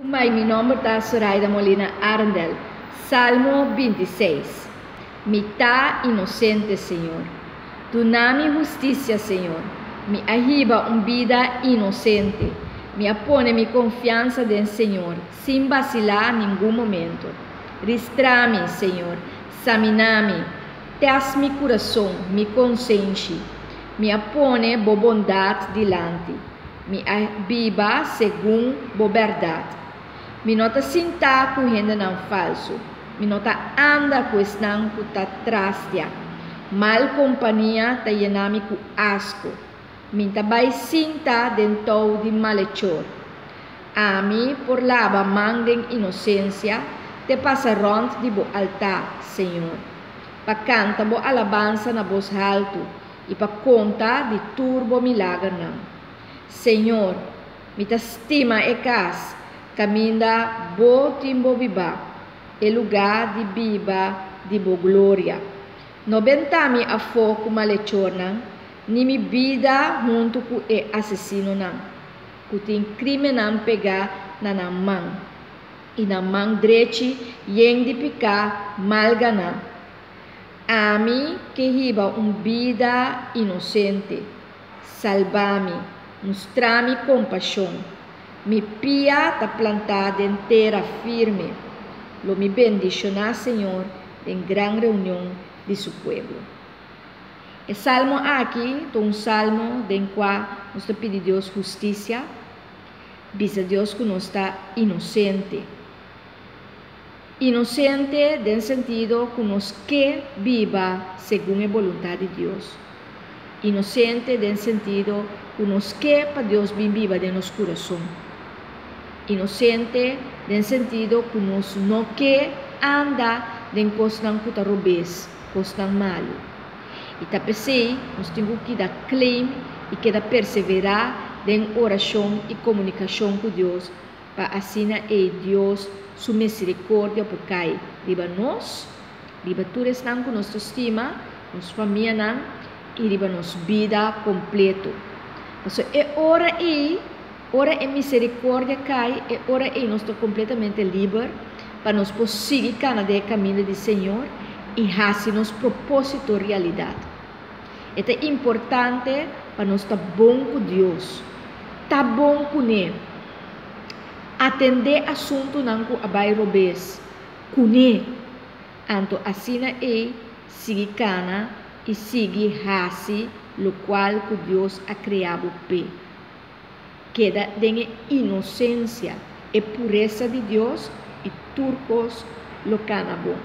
Mi nome é Zoraida Molina Arndel. Salmo 26. Me tá inocente, Senhor. Dá-me justiça, Senhor. Me arriba vida inocente. Me apone minha confiança no Senhor, sem vacilar em nenhum momento. Ristra-me, Senhor. Examina-me. Teste meu coração, minha consciência. Me apone boa bondade dilante. Me arriba segundo boa verdade. Me nota sinta correndo não falso. Me nota anda com estão que está trastia. Mal companhia ta llenami com asco. Me tabai sinta dentro de malhechor. A mim por lava mandem inocência. Te passa rond de bo altar, Senhor. Pa canta bo alabança na voz alto. E pa conta de turbo milagre não. Senhor, me ta estima e cas. Caminda bo timbo viva, e lugar de viva de bo glória. No bentami a foco malhechor não, ni mi vida junto com o assassino não. Que tem crime não pegar na mão. E na mão direita, yen de picar malga não. A mim que riba vida inocente. Salva-me, mostra-me compaixão. Mi pia ta plantada em terra firme. Lo me bendicionar, Senhor, em grande reunião de seu povo. O salmo aqui é um salmo em qual nós pedimos a Deus justiça, diz a Deus que nós está inocente. Inocente no sentido que nós que viva segundo a vontade de Deus. Inocente no sentido que nós que para Deus viva de nosso coração. Inocente no sentido que nós não que anda em coisas que está roubes, coisas mal. E também nós temos que dar claim e que perseverar em oração e comunicação com Deus para assim Deus sua misericórdia por cai. Riba nós, riba todos que nós estima, nossa família e riba nossa vida completo. Então, ora a misericórdia cai e ora nós estamos completamente livres para nós seguir cada caminho do Senhor e fazer nosso propósito realidade. É importante para nós estar bom com Deus, estar bom com Ele, atender assunto não com abai robes, com Ele. Então assim seguir cana e seguir fazer o qual que Deus ha criado para queda de inocência e pureza de Deus e turcos lo cana bom.